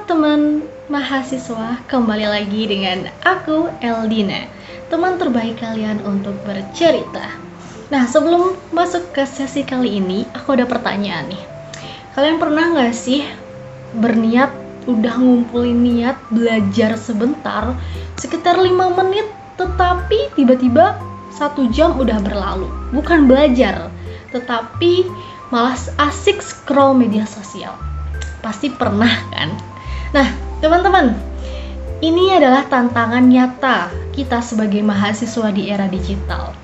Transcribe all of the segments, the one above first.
teman-teman mahasiswa, kembali lagi dengan aku Eldina, teman terbaik kalian untuk bercerita. Nah, sebelum masuk ke sesi kali ini, aku ada pertanyaan nih. Kalian pernah gak sih berniat, udah ngumpulin niat belajar sebentar, sekitar 5 menit, tetapi tiba-tiba 1 jam udah berlalu? Bukan belajar, tetapi malah asik scroll media sosial. Pasti pernah kan? Nah, teman-teman, ini adalah tantangan nyata kita sebagai mahasiswa di era digital.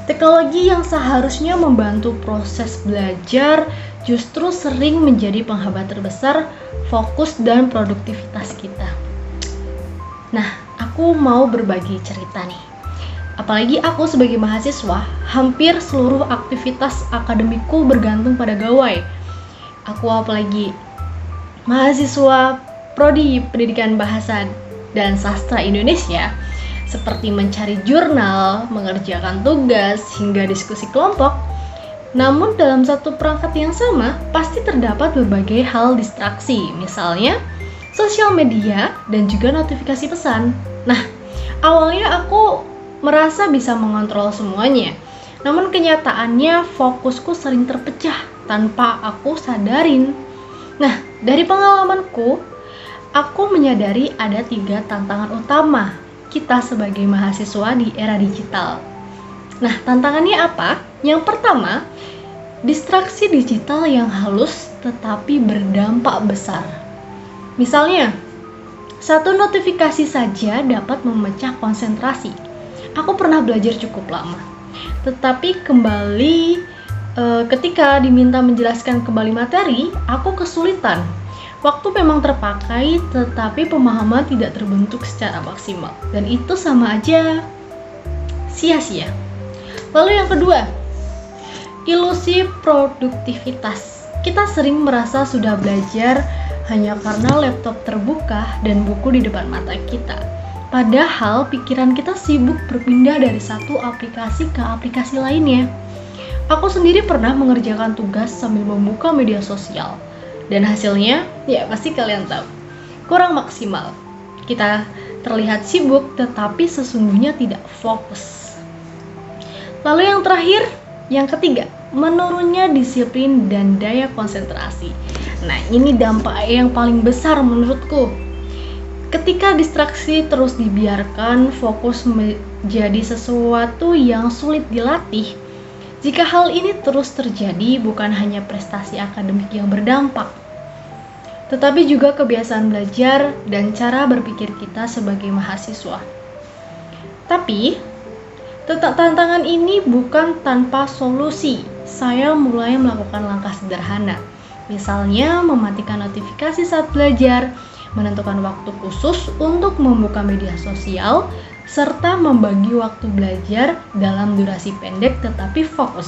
Teknologi yang seharusnya membantu proses belajar justru sering menjadi penghambat terbesar fokus dan produktivitas kita. Nah, aku mau berbagi cerita nih. Apalagi aku sebagai mahasiswa, hampir seluruh aktivitas akademikku bergantung pada gawai. Aku apalagi mahasiswa Prodi Pendidikan Bahasa dan Sastra Indonesia, seperti mencari jurnal, mengerjakan tugas, hingga diskusi kelompok. Namun dalam satu perangkat yang sama, pasti terdapat berbagai hal distraksi, misalnya sosial media dan juga notifikasi pesan. Nah, awalnya aku merasa bisa mengontrol semuanya, namun kenyataannya fokusku sering terpecah tanpa aku sadarin. Nah, dari pengalamanku, aku menyadari ada 3 tantangan utama kita sebagai mahasiswa di era digital. Nah, tantangannya apa? Yang pertama, distraksi digital yang halus tetapi berdampak besar. Misalnya, satu notifikasi saja dapat memecah konsentrasi. Aku pernah belajar cukup lama, tetapi ketika diminta menjelaskan kembali materi, aku kesulitan. Waktu memang terpakai, tetapi pemahaman tidak terbentuk secara maksimal. Dan itu sama aja sia-sia. Lalu yang kedua, ilusi produktivitas. Kita sering merasa sudah belajar hanya karena laptop terbuka dan buku di depan mata kita. Padahal pikiran kita sibuk berpindah dari satu aplikasi ke aplikasi lainnya. Aku sendiri pernah mengerjakan tugas sambil membuka media sosial. Dan hasilnya, ya pasti kalian tahu, kurang maksimal. Kita terlihat sibuk, tetapi sesungguhnya tidak fokus. Lalu yang terakhir, yang ketiga, menurunnya disiplin dan daya konsentrasi. Nah, ini dampak yang paling besar menurutku. Ketika distraksi terus dibiarkan, fokus menjadi sesuatu yang sulit dilatih. Jika hal ini terus terjadi, bukan hanya prestasi akademik yang berdampak, tetapi juga kebiasaan belajar dan cara berpikir kita sebagai mahasiswa. Tapi, tantangan ini bukan tanpa solusi. Saya mulai melakukan langkah sederhana. Misalnya, mematikan notifikasi saat belajar, menentukan waktu khusus untuk membuka media sosial, serta membagi waktu belajar dalam durasi pendek tetapi fokus.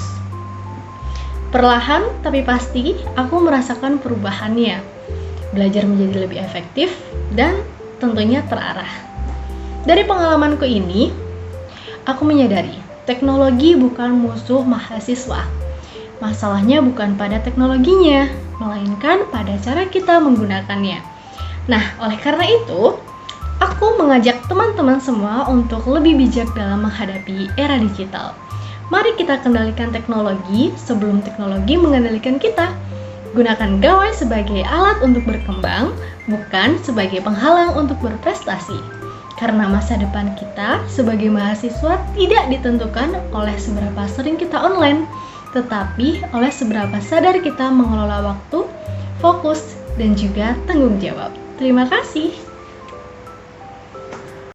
Perlahan tapi pasti, aku merasakan perubahannya. Belajar menjadi lebih efektif dan tentunya terarah. Dari pengalamanku ini, aku menyadari teknologi bukan musuh mahasiswa. Masalahnya bukan pada teknologinya, melainkan pada cara kita menggunakannya. Nah, oleh karena itu, aku mengajak teman-teman semua untuk lebih bijak dalam menghadapi era digital. Mari kita kendalikan teknologi sebelum teknologi mengendalikan kita. Gunakan gawai sebagai alat untuk berkembang, bukan sebagai penghalang untuk berprestasi. Karena masa depan kita sebagai mahasiswa tidak ditentukan oleh seberapa sering kita online, tetapi oleh seberapa sadar kita mengelola waktu, fokus, dan juga tanggung jawab. Terima kasih.